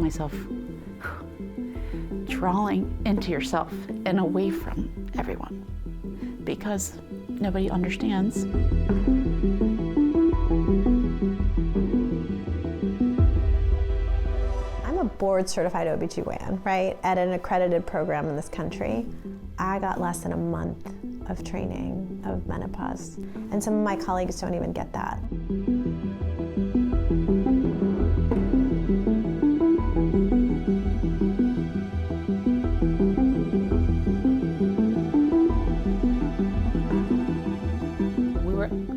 myself drawing into yourself and away from everyone because nobody understands. I'm a board-certified OBGYN, right, at an accredited program in this country. I got less than a month of training of menopause, and some of my colleagues don't even get that.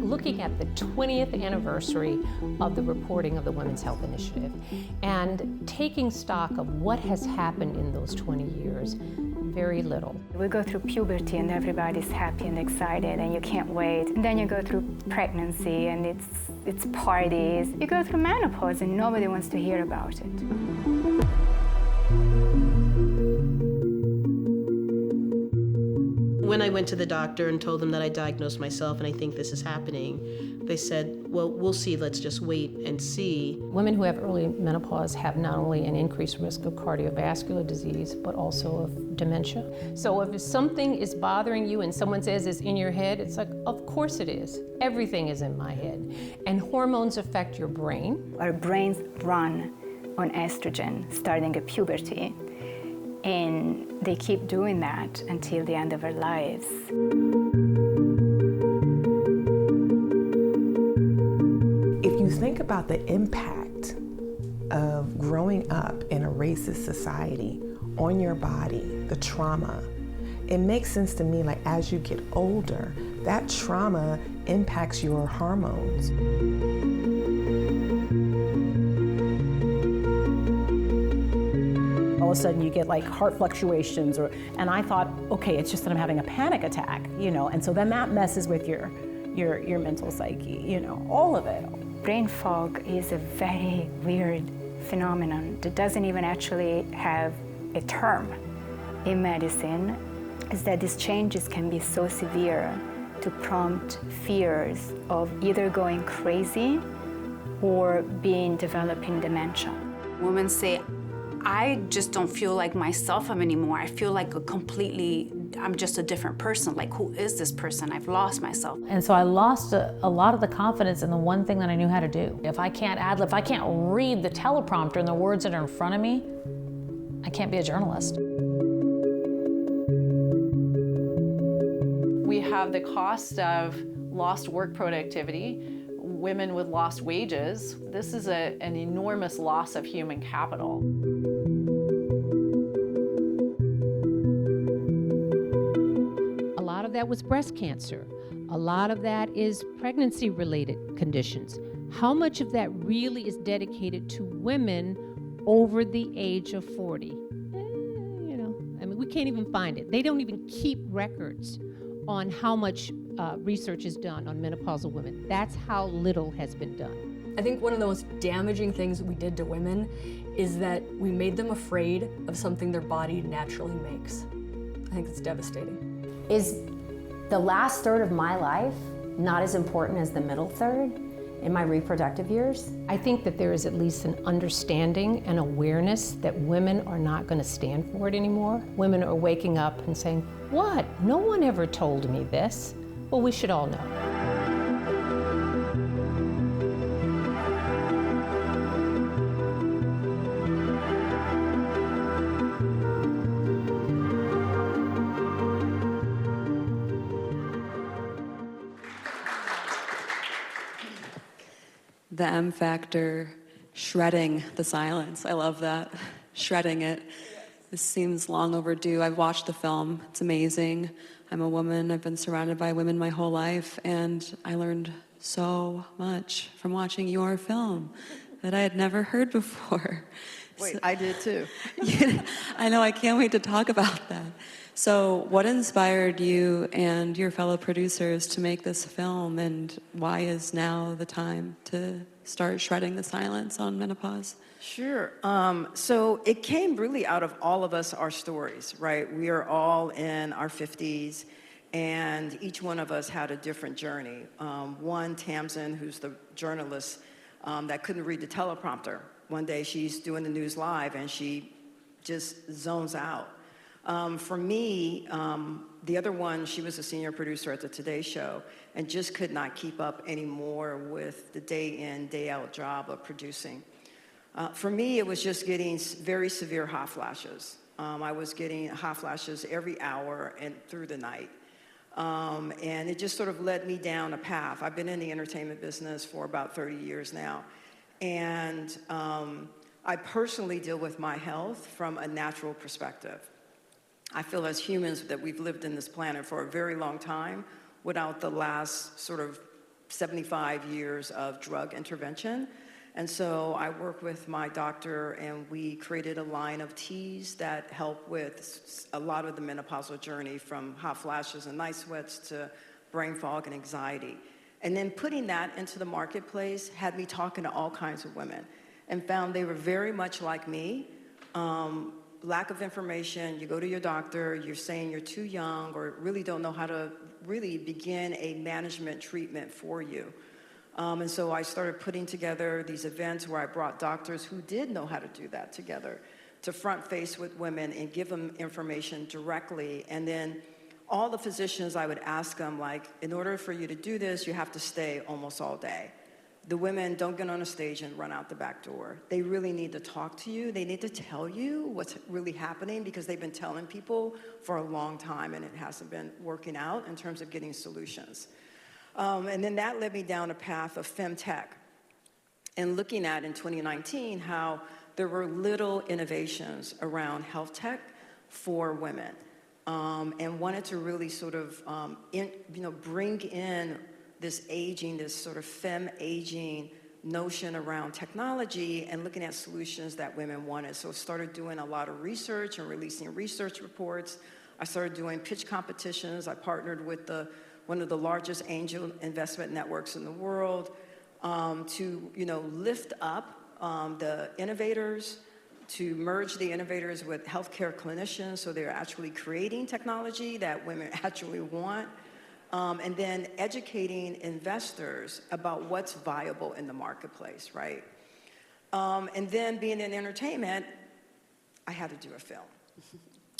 Looking at the 20th anniversary of the reporting of the Women's Health Initiative and taking stock of what has happened in those 20 years, very little. We go through puberty and everybody's happy and excited and you can't wait. And then you go through pregnancy and it's parties. You go through menopause and nobody wants to hear about it. When I went to the doctor and told them that I diagnosed myself and I think this is happening, they said, well, we'll see, let's just wait and see. Women who have early menopause have not only an increased risk of cardiovascular disease, but also of dementia. So if something is bothering you and someone says it's in your head, it's like, of course it is. Everything is in my head. And hormones affect your brain. Our brains run on estrogen starting at puberty. And they keep doing that until the end of our lives. If you think about the impact of growing up in a racist society on your body, the trauma, it makes sense to me, like as you get older, that trauma impacts your hormones. All of a sudden you get like heart fluctuations, and I thought, okay, it's just that I'm having a panic attack, and so then that messes with your mental psyche, all of it. Brain fog is a very weird phenomenon that doesn't even actually have a term in medicine, is that these changes can be so severe to prompt fears of either going crazy or developing dementia. Women say, I just don't feel like myself anymore. I feel like I'm just a different person. Like, who is this person? I've lost myself. And so I lost a lot of the confidence in the one thing that I knew how to do. If I can't ad-lib, if I can't read the teleprompter and the words that are in front of me, I can't be a journalist. We have the cost of lost work productivity, women with lost wages. This is an enormous loss of human capital. A lot of that was breast cancer. A lot of that is pregnancy-related conditions. How much of that really is dedicated to women over the age of 40? We can't even find it. They don't even keep records on how much research is done on menopausal women. That's how little has been done. I think one of the most damaging things we did to women is that we made them afraid of something their body naturally makes. I think it's devastating. Is the last third of my life not as important as the middle third in my reproductive years? I think that there is at least an understanding and awareness that women are not going to stand for it anymore. Women are waking up and saying, what? No one ever told me this. Well, we should all know. The M factor, shredding the silence. I love that. Shredding it. This seems long overdue. I've watched the film. It's amazing. I'm a woman. I've been surrounded by women my whole life, and I learned so much from watching your film that I had never heard before. Wait, I did too. I know, I can't wait to talk about that. So what inspired you and your fellow producers to make this film, and why is now the time to start shredding the silence on menopause? Sure. So it came really out of all of us, our stories, right? We are all in our 50s, and each one of us had a different journey. One, Tamsin, who's the journalist, that couldn't read the teleprompter. One day she's doing the news live and she just zones out. For me, the other one, she was a senior producer at the Today Show and just could not keep up anymore with the day in, day out job of producing. For me, it was just getting very severe hot flashes. I was getting hot flashes every hour and through the night. And it just sort of led me down a path. I've been in the entertainment business for about 30 years now. And I personally deal with my health from a natural perspective. I feel as humans that we've lived in this planet for a very long time without the last sort of 75 years of drug intervention. And so I work with my doctor and we created a line of teas that help with a lot of the menopausal journey, from hot flashes and night sweats to brain fog and anxiety. And then putting that into the marketplace had me talking to all kinds of women and found they were very much like me. Lack of information, you go to your doctor, you're saying you're too young or really don't know how to really begin a management treatment for you. And so I started putting together these events where I brought doctors who did know how to do that together to front face with women and give them information directly. And then all the physicians, I would ask them, like, in order for you to do this, you have to stay almost all day. The women don't get on a stage and run out the back door. They really need to talk to you. They need to tell you what's really happening because they've been telling people for a long time and it hasn't been working out in terms of getting solutions. And then that led me down a path of femtech and looking at in 2019 how there were little innovations around health tech for women, and wanted to really sort of bring in this aging, this sort of femme aging notion around technology and looking at solutions that women wanted. So I started doing a lot of research and releasing research reports. I started doing pitch competitions. I partnered with one of the largest angel investment networks in the world to lift up the innovators, to merge the innovators with healthcare clinicians so they're actually creating technology that women actually want. And then educating investors about what's viable in the marketplace, right? And then being in entertainment, I had to do a film.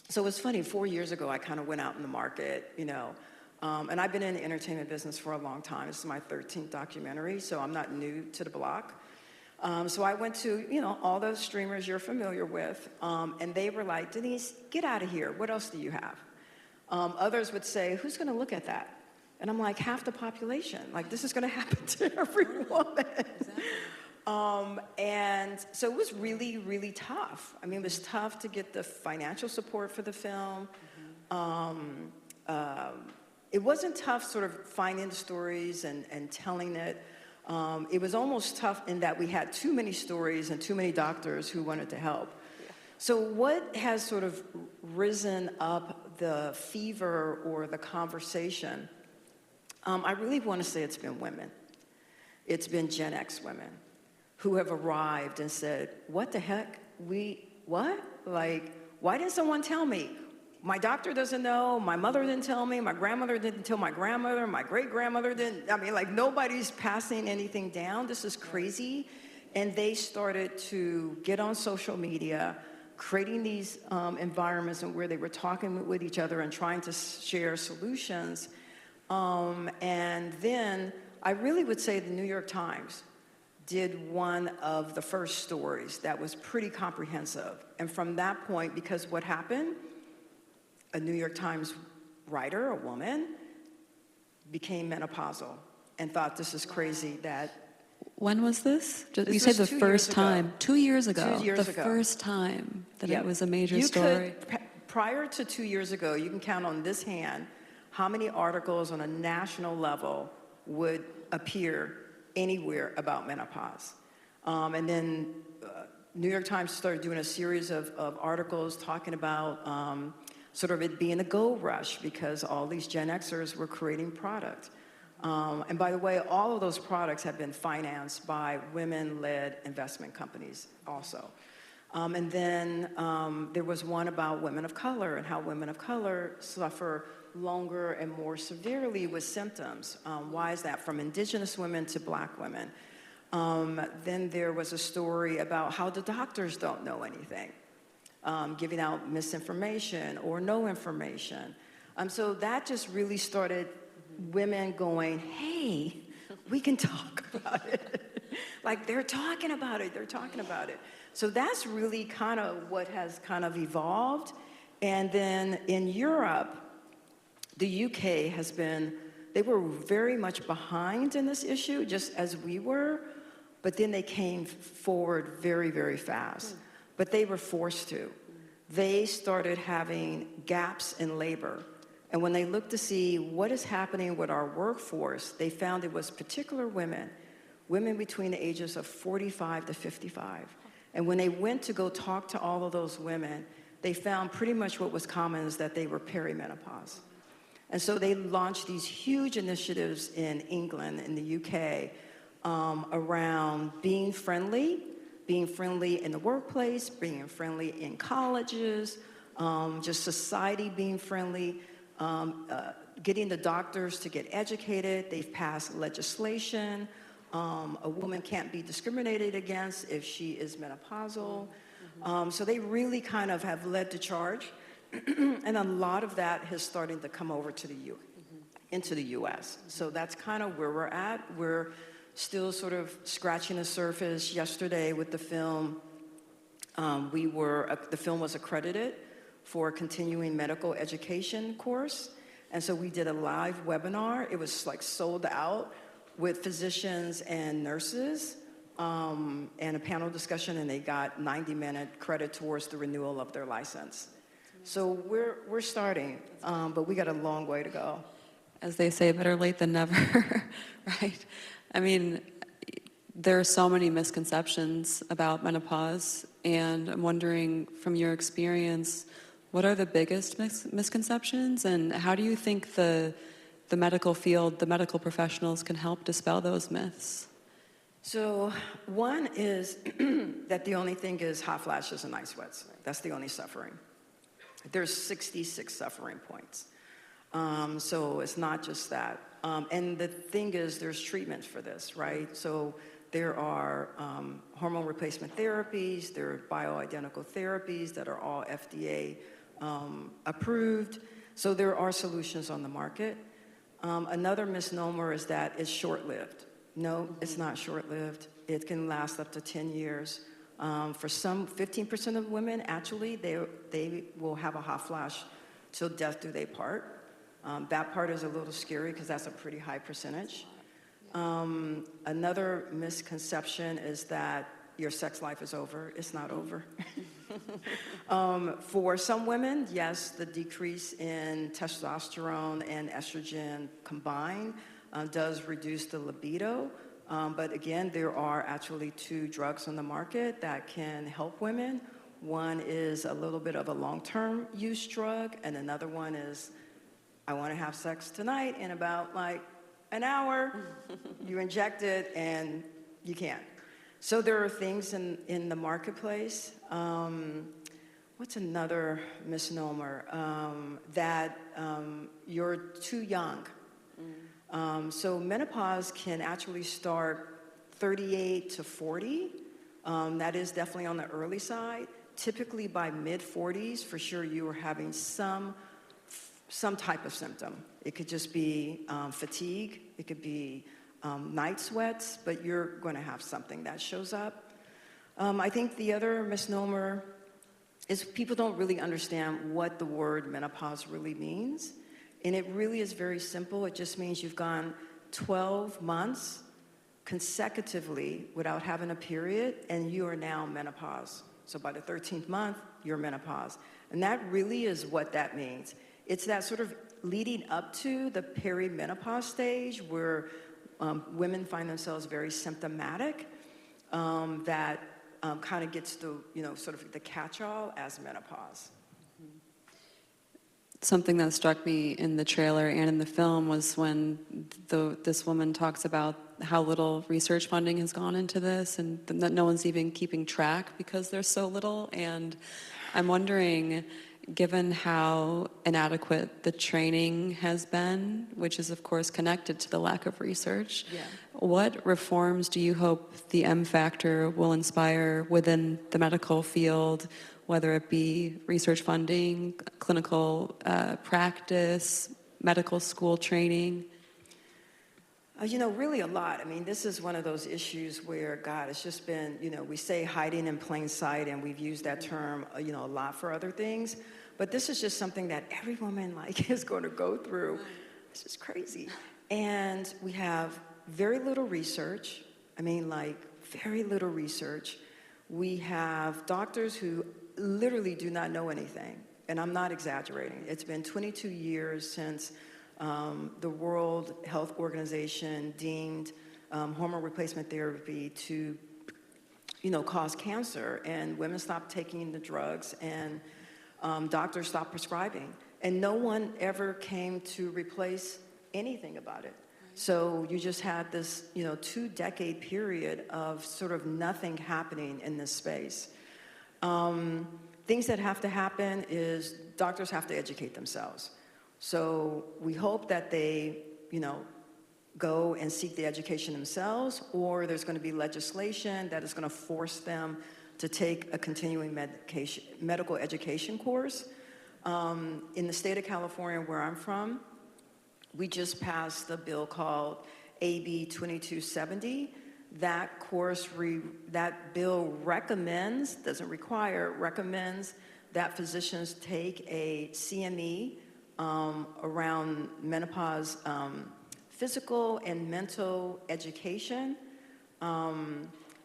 So it's funny, 4 years ago, I kind of went out in the market, and I've been in the entertainment business for a long time. This is my 13th documentary, so I'm not new to the block. So I went to, all those streamers you're familiar with, and they were like, Denise, get out of here. What else do you have? Others would say, who's going to look at that? And I'm like, half the population. Like, this is going to happen to every woman. Exactly. And so it was really, really tough. I mean, it was tough to get the financial support for the film. It wasn't tough sort of finding the stories and telling it. It was almost tough in that we had too many stories and too many doctors who wanted to help. Yeah. So what has sort of risen up the fever or the conversation? I really want to say it's been women. It's been Gen X women who have arrived and said, what the heck? What? Like, why didn't someone tell me? My doctor doesn't know, my mother didn't tell me, my grandmother didn't tell my grandmother, my great-grandmother didn't. I mean, like, nobody's passing anything down. This is crazy. And they started to get on social media, creating these environments where they were talking with each other and trying to share solutions. And then I really would say the New York Times did one of the first stories that was pretty comprehensive. And from that point, because what happened, a New York Times writer, a woman, became menopausal and thought this is crazy that... When was this? You said the first time. 2 years ago. 2 years ago. The first time that Yep. it was a major story. Prior to 2 years ago, you can count on this hand how many articles on a national level would appear anywhere about menopause. And then New York Times started doing a series of articles talking about sort of it being a gold rush because all these Gen Xers were creating product. And by the way, all of those products have been financed by women-led investment companies also. And then there was one about women of color and how women of color suffer longer and more severely with symptoms. Why is that? From indigenous women to black women. Then there was a story about how the doctors don't know anything, giving out misinformation or no information. So that just really started women going, hey, we can talk about it. Like they're talking about it, they're talking about it. So that's really kind of what has kind of evolved. And then in Europe, the UK has been, they were very much behind in this issue, just as we were, but then they came forward very, very fast. But they were forced to. They started having gaps in labor. And when they looked to see what is happening with our workforce, they found it was particular women between the ages of 45 to 55. And when they went to go talk to all of those women, they found pretty much what was common is that they were perimenopause. And so they launched these huge initiatives in England, in the UK, around being friendly in the workplace, being friendly in colleges, just society being friendly, getting the doctors to get educated. They've passed legislation. A woman can't be discriminated against if she is menopausal. So they really kind of have led the charge. And a lot of that has started to come over to into the US. So that's kind of where we're at. We're still sort of scratching the surface. Yesterday with the film, the film was accredited for a continuing medical education course. And so we did a live webinar. It was like sold out with physicians and nurses, and a panel discussion, and they got 90-minute credit towards the renewal of their license. So we're starting, but we got a long way to go. As they say, better late than never, right? I mean, there are so many misconceptions about menopause, and I'm wondering, from your experience, what are the biggest misconceptions, and how do you think the medical field, the medical professionals can help dispel those myths? So one is that the only thing is hot flashes and night sweats. That's the only suffering. There's 66 suffering points. So it's not just that. And the thing is, there's treatments for this, right? So there are hormone replacement therapies, there are bioidentical therapies that are all FDA approved. So there are solutions on the market. Another misnomer is that it's short-lived. No, it's not short-lived. It can last up to 10 years. For some, 15% of women, actually, they will have a hot flash till death do they part. That part is a little scary because that's a pretty high percentage. Another misconception is that your sex life is over. It's not over. For some women, yes, the decrease in testosterone and estrogen combined does reduce the libido. But again, there are actually 2 drugs on the market that can help women. One is a little bit of a long-term use drug, and another one is, I want to have sex tonight in about like an hour. You inject it and you can't. So there are things in the marketplace. What's another misnomer? That you're too young. So menopause can actually start 38 to 40. That is definitely on the early side. Typically by mid-40s, for sure, you are having some type of symptom. It could just be fatigue. It could be night sweats, but you're going to have something that shows up. I think the other misnomer is people don't really understand what the word menopause really means. And it really is very simple. It just means you've gone 12 months consecutively without having a period, and you are now menopause. So by the 13th month, you're menopause. And that really is what that means. It's that sort of leading up to the perimenopause stage where women find themselves very symptomatic, that kind of gets the, sort of the catch-all as menopause. Something that struck me in the trailer and in the film was when this woman talks about how little research funding has gone into this, and that no one's even keeping track because there's so little. And I'm wondering, given how inadequate the training has been, which is of course connected to the lack of research, what reforms do you hope the M Factor will inspire within the medical field, whether it be research funding, clinical practice, medical school training? You know, really a lot. I mean, this is one of those issues where, God, it's just been, you know, we say hiding in plain sight, and we've used that term, you know, a lot for other things. But this is just something that every woman, like, is going to go through. This is crazy. And we have very little research. I mean, like, very little research. We have doctors who literally do not know anything. And I'm not exaggerating. It's been 22 years since the World Health Organization deemed hormone replacement therapy to, you know, cause cancer, and women stopped taking the drugs, and doctors stopped prescribing, and no one ever came to replace anything about it. So you just had this, you know, 2-decade period of sort of nothing happening in this space. Things that have to happen is doctors have to educate themselves. So we hope that they, you know, go and seek the education themselves, or there's going to be legislation that is going to force them to take a continuing medical education course. In the state of California, where I'm from, we just passed a bill called AB 2270. That course, that bill recommends, doesn't require, recommends that physicians take a CME around menopause physical and mental education.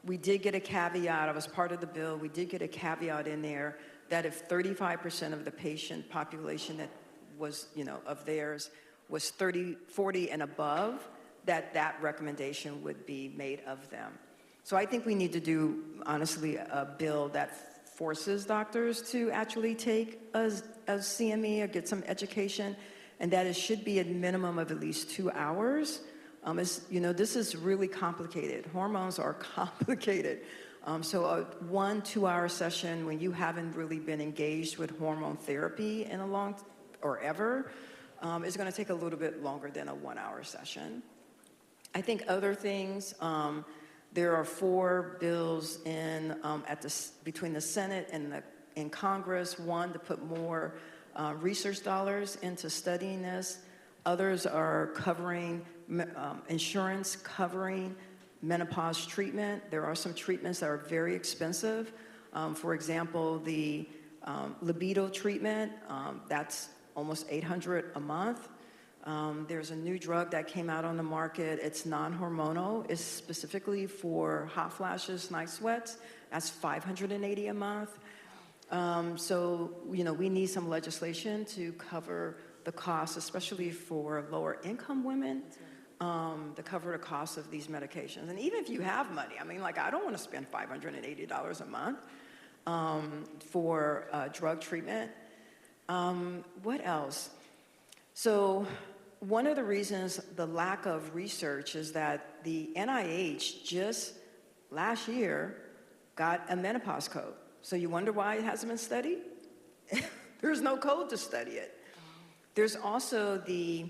We did get a caveat, I was part of the bill, we did get a caveat in there that if 35% of the patient population that was, you know, of theirs was 40 and above, that recommendation would be made of them. So I think we need to do, honestly, a bill that forces doctors to actually take a CME or get some education, and that it should be a minimum of at least 2 hours. You know, this is really complicated. Hormones are complicated. So a 1-2 hour session when you haven't really been engaged with hormone therapy in a long, or ever, is gonna take a little bit longer than a 1 hour session. I think other things, there are 4 bills in, between the Senate and in Congress, one to put more research dollars into studying this. Others are covering, insurance covering menopause treatment. There are some treatments that are very expensive. For example, the libido treatment, that's almost $800 a month. There's a new drug that came out on the market. It's non-hormonal. It's specifically for hot flashes, night sweats. That's $580 a month. So, you know, we need some legislation to cover the costs, especially for lower income women, to cover the cost of these medications. And even if you have money, I mean, like, I don't want to spend $580 a month for drug treatment. What else? So one of the reasons the lack of research is that the NIH just last year got a menopause code. So you wonder why it hasn't been studied? There's no code to study it. There's also the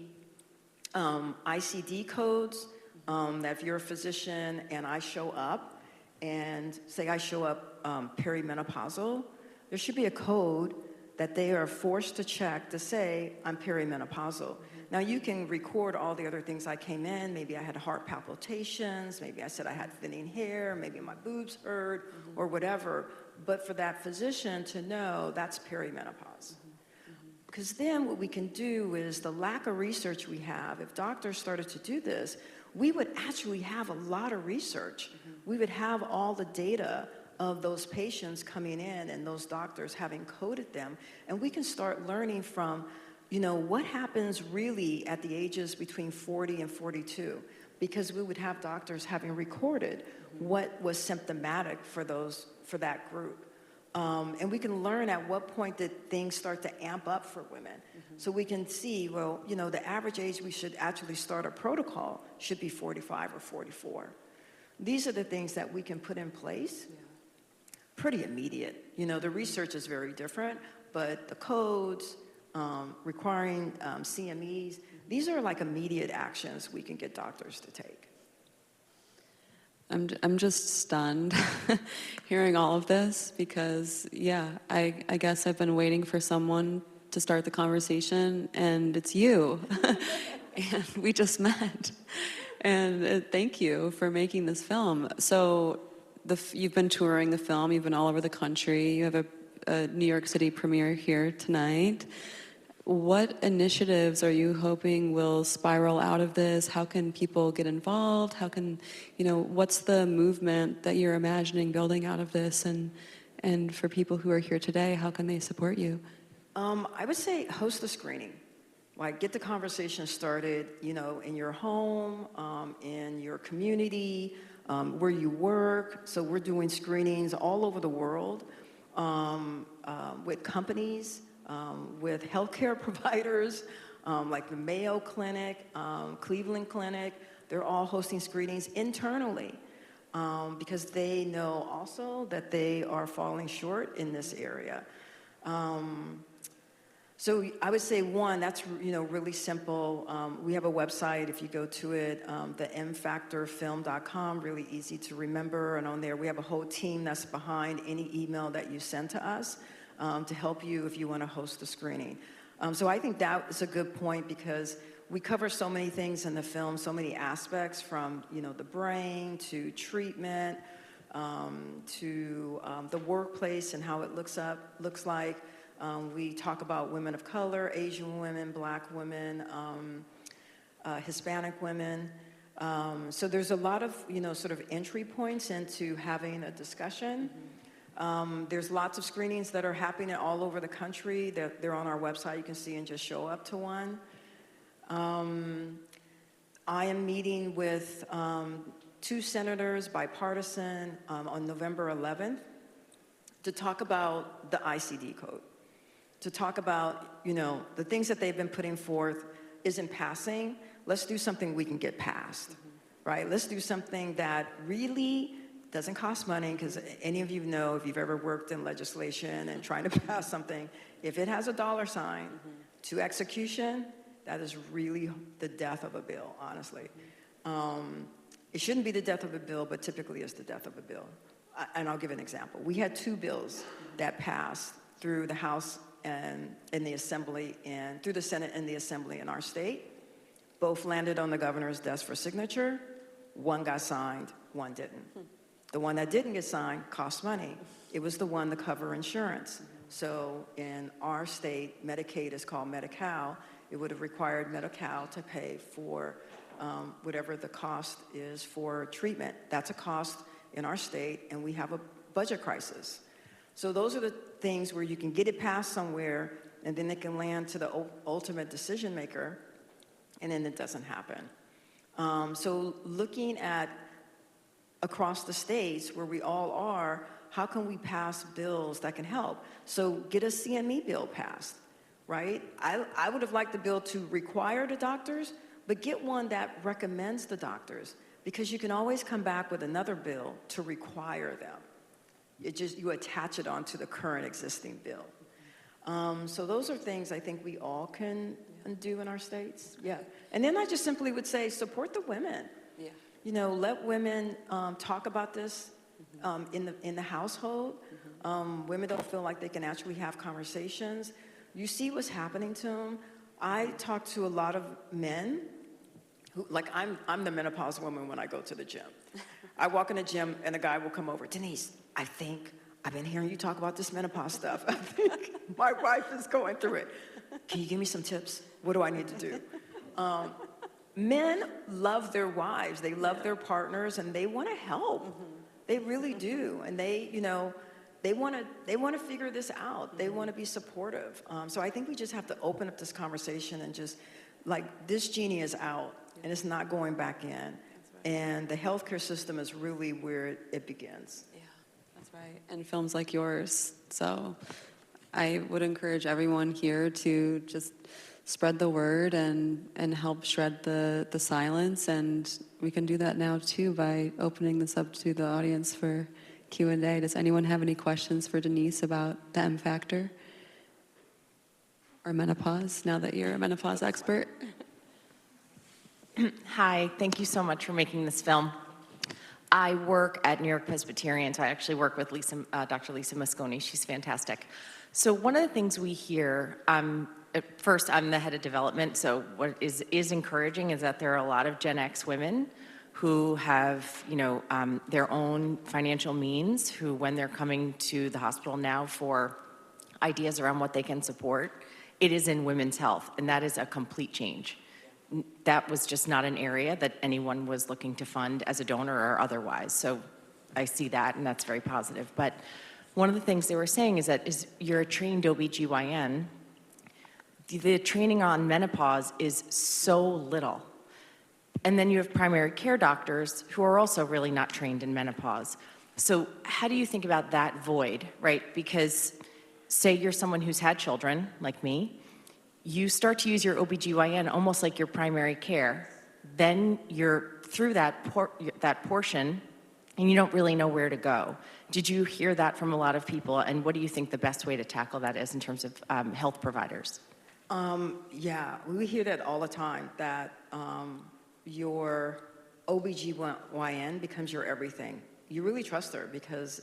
ICD codes, that if you're a physician and I show up and say I show up perimenopausal, there should be a code that they are forced to check to say I'm perimenopausal. Now you can record all the other things I came in. Maybe I had heart palpitations, maybe I said I had thinning hair, maybe my boobs hurt, or whatever. But for that physician to know that's perimenopause. Because then what we can do is the lack of research we have, if doctors started to do this, we would actually have a lot of research. We would have all the data of those patients coming in and those doctors having coded them, and we can start learning from, you know, what happens really at the ages between 40 and 42, because we would have doctors having recorded what was symptomatic for that group. And we can learn at what point did things start to amp up for women. So we can see, well, you know, the average age we should actually start a protocol should be 45 or 44. These are the things that we can put in place pretty immediate. You know, the research is very different, but the codes, requiring CMEs, these are like immediate actions we can get doctors to take. I'm just stunned hearing all of this because, yeah, I guess I've been waiting for someone to start the conversation, and it's you. And we just met. And thank you for making this film. So you've been touring the film, you've been all over the country, you have a New York City premiere here tonight. What initiatives are you hoping will spiral out of this? How can people get involved? How can, what's the movement that you're imagining building out of this? And for people who are here today, how can they support you? I would say host the screening. Like, get the conversation started, in your home, in your community, where you work. So we're doing screenings all over the world with companies, with healthcare providers, like the Mayo Clinic, Cleveland Clinic. They're all hosting screenings internally because they know also that they are falling short in this area. So I would say, one, that's really simple. We have a website, if you go to it, the mfactorfilm.com, really easy to remember. And on there, we have a whole team that's behind any email that you send to us to help you if you want to host the screening. So I think that is a good point because we cover so many things in the film, so many aspects from, the brain to treatment to the workplace and how it looks like. We talk about women of color, Asian women, Black women, Hispanic women. So there's a lot of, sort of entry points into having a discussion. There's lots of screenings that are happening all over the country. They're on our website. You can see and just show up to one. I am meeting with 2 senators, bipartisan, on November 11th to talk about the ICD code. To talk about, the things that they've been putting forth isn't passing. Let's do something we can get past, right? Let's do something that really doesn't cost money, because any of you know, if you've ever worked in legislation and trying to pass something, if it has a dollar sign to execution, that is really the death of a bill, honestly. It shouldn't be the death of a bill, but typically it's the death of a bill. And I'll give an example. We had 2 bills that passed through the House and in the Assembly, and through the Senate and the Assembly in our state. Both landed on the governor's desk for signature. One got signed, one didn't. The one that didn't get signed cost money. It was the one to cover insurance. So in our state, Medicaid is called Medi-Cal. It would have required Medi-Cal to pay for whatever the cost is for treatment. That's a cost in our state, and we have a budget crisis. So those are the things where you can get it passed somewhere, and then it can land to the ultimate decision maker, and then it doesn't happen. So looking at across the states where we all are, how can we pass bills that can help? So get a CME bill passed, right? I would have liked the bill to require the doctors, but get one that recommends the doctors, because you can always come back with another bill to require them. You attach it onto the current existing bill. So those are things I think we all can do in our states. Yeah. And then I just simply would say, support the women. Yeah. Let women talk about this in the household. Women don't feel like they can actually have conversations. You see what's happening to them. I talk to a lot of men who, like, I'm the menopause woman when I go to the gym. I walk in the gym and a guy will come over, Denise, I think I've been hearing you talk about this menopause stuff. I think my wife is going through it. Can you give me some tips? What do I need to do? Men love their wives. They love their partners, and they want to help. They really do. And they want to figure this out. They want to be supportive. So I think we just have to open up this conversation and just, like, this genie is out, and it's not going back in. And the healthcare system is really where it begins. Yeah, that's right. And films like yours. So I would encourage everyone here to just spread the word and help shred the silence. And we can do that now, too, by opening this up to the audience for Q&A. Does anyone have any questions for Denise about the M Factor? or menopause, now that you're a menopause expert? Hi, thank you so much for making this film. I work at New York Presbyterian, so I actually work with Dr. Lisa Mosconi. She's fantastic. So one of the things we hear, at first I'm the head of development, so what is encouraging is that there are a lot of Gen X women who have, their own financial means, who when they're coming to the hospital now for ideas around what they can support, it is in women's health, and that is a complete change. That was just not an area that anyone was looking to fund as a donor or otherwise. So I see that, and that's very positive. But one of the things they were saying is that you're a trained OBGYN, the training on menopause is so little. And then you have primary care doctors who are also really not trained in menopause. So how do you think about that void, right? Because say you're someone who's had children, like me, you start to use your OBGYN almost like your primary care. Then you're through that portion, and you don't really know where to go. Did you hear that from a lot of people, and what do you think the best way to tackle that is in terms of health providers? Yeah, we hear that all the time, that your OBGYN becomes your everything. You really trust her because,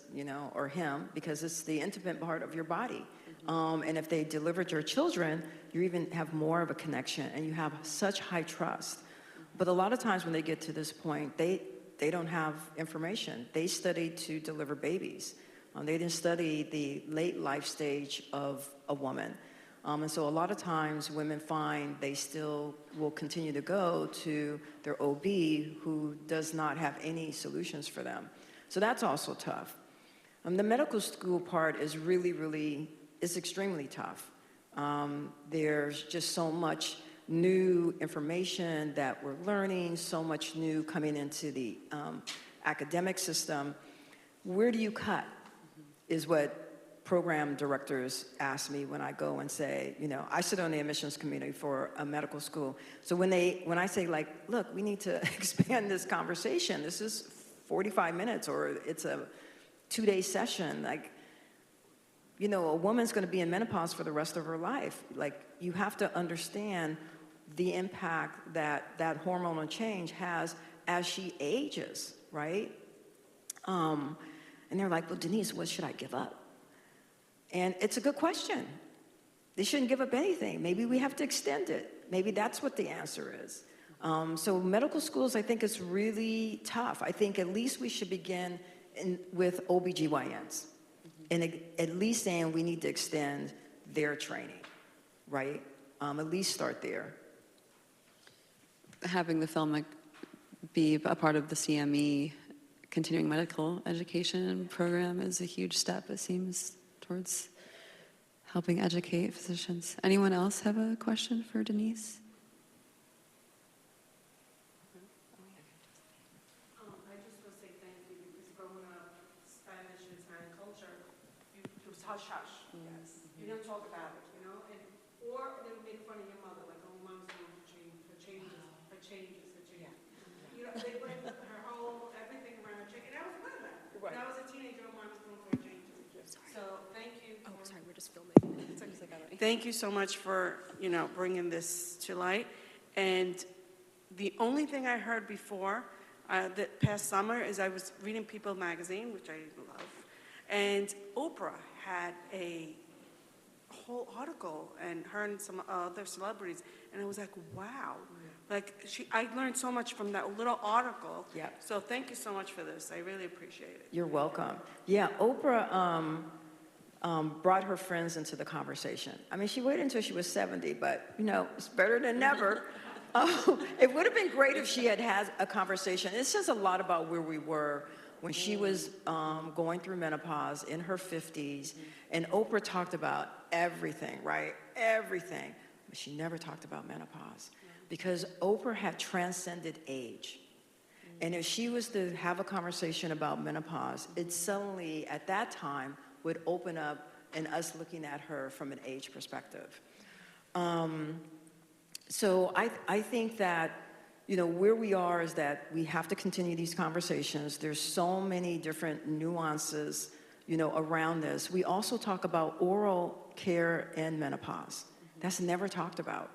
or him, because it's the intimate part of your body. And if they delivered your children, you even have more of a connection and you have such high trust. But a lot of times when they get to this point, they don't have information. They study to deliver babies. They didn't study the late life stage of a woman. And so a lot of times women find they still will continue to go to their OB who does not have any solutions for them. So that's also tough. The medical school part is it's extremely tough. There's just so much new information that we're learning, so much new coming into the academic system. Where do you cut is what program directors ask me when I go and say, I sit on the admissions committee for a medical school. So when I say look, we need to expand this conversation. This is 45 minutes or it's a 2-day session. A woman's going to be in menopause for the rest of her life. You have to understand the impact that hormonal change has as she ages, right? And they're like, well, Denise, what should I give up? And it's a good question. They shouldn't give up anything. Maybe we have to extend it. Maybe that's what the answer is. So medical schools, I think, is really tough. I think at least we should begin with OBGYNs. And at least saying we need to extend their training, right? At least start there. Having the film be a part of the CME continuing medical education program is a huge step, it seems, towards helping educate physicians. Anyone else have a question for Denise? I just want to say thank you because growing up Spanish and Italian culture, it was hush-hush. Yes. You don't talk about it, or they would make fun of your mother, like, oh, mom's going to change, her changes. They put her whole, everything around her change. And I was with that. Right. When I was a teenager, mom was going for changes. So thank you. Oh, sorry, we're just filming. Thank you so much for, bringing this to light. And the only thing I heard before the past summer is I was reading People magazine, which I love, and Oprah had a whole article, and her and some other celebrities, and I was like, wow. I learned so much from that little article. Yeah. So thank you so much for this. I really appreciate it. You're welcome. Yeah, Oprah brought her friends into the conversation. I mean, she waited until she was 70, but, it's better than never. It would have been great if she had a conversation. It says a lot about where we were when she was going through menopause in her 50s, and Oprah talked about everything, right? Everything. But she never talked about menopause because Oprah had transcended age. And if she was to have a conversation about menopause, it suddenly, at that time, would open up in us looking at her from an age perspective. So I think that, where we are is that we have to continue these conversations. There's so many different nuances, around this. We also talk about oral care and menopause. That's never talked about.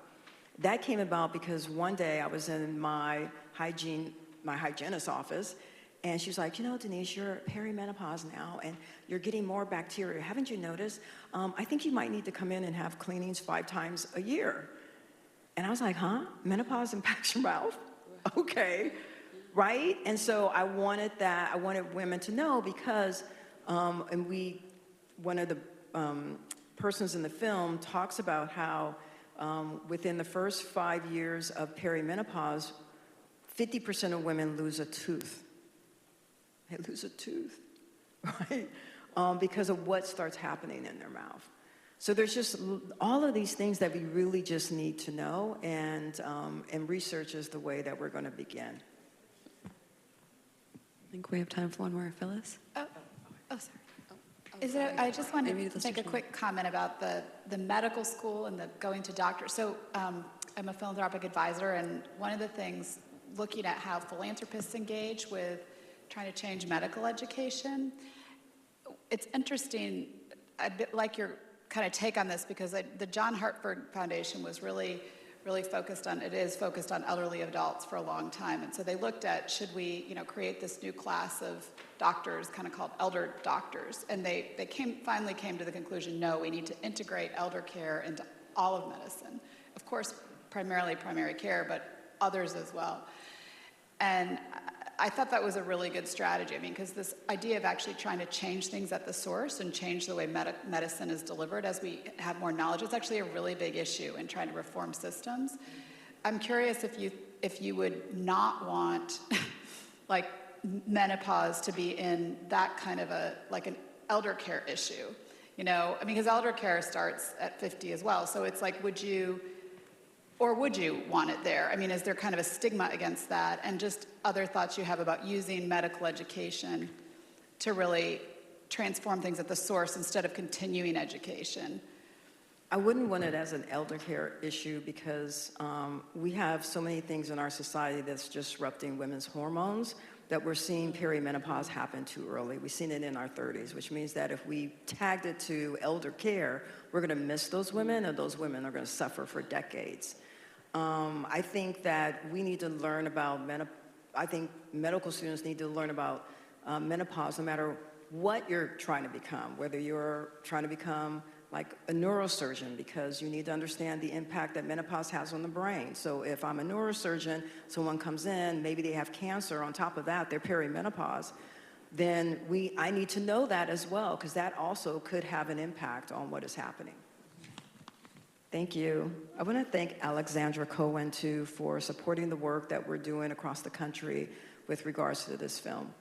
That came about because one day I was in my hygienist's office, and she was like, you know, Denise, you're perimenopause now, and you're getting more bacteria. Haven't you noticed? I think you might need to come in and have cleanings 5 times a year. And I was like, huh? Menopause impacts your mouth? Okay, right? And so I wanted women to know because, one of the persons in the film talks about how within the first 5 years of perimenopause, 50% of women lose a tooth. They lose a tooth, right? Because of what starts happening in their mouth. So there's just all of these things that we really just need to know, and research is the way that we're going to begin. I think we have time for one more. Phyllis? Oh, sorry. I just wanted to make a quick comment about the medical school and the going to doctors. So I'm a philanthropic advisor, and one of the things, looking at how philanthropists engage with trying to change medical education, it's interesting. I'd like your kind of take on this, because the John Hartford Foundation was really focused on elderly adults for a long time. And so they looked at, should we, create this new class of doctors kind of called elder doctors? And they finally came to the conclusion, no, we need to integrate elder care into all of medicine. Of course, primarily primary care, but others as well. And I thought that was a really good strategy. I mean, because this idea of actually trying to change things at the source and change the way medicine is delivered as we have more knowledge, it's actually a really big issue in trying to reform systems. I'm curious if you would not want like menopause to be in that kind of an elder care issue, because elder care starts at 50 as well. So it's like, would you want it there? I mean, is there kind of a stigma against that? And just other thoughts you have about using medical education to really transform things at the source instead of continuing education? I wouldn't want it as an elder care issue because we have so many things in our society that's disrupting women's hormones that we're seeing perimenopause happen too early. We've seen it in our 30s, which means that if we tagged it to elder care, we're gonna miss those women, and those women are gonna suffer for decades. I think that we need to learn about I think medical students need to learn about menopause no matter what you're trying to become, whether you're trying to become like a neurosurgeon, because you need to understand the impact that menopause has on the brain. So if I'm a neurosurgeon, someone comes in, maybe they have cancer, on top of that, they're perimenopause, then I need to know that as well, because that also could have an impact on what is happening. Thank you. I want to thank Alexandra Cohen, too, for supporting the work that we're doing across the country with regards to this film.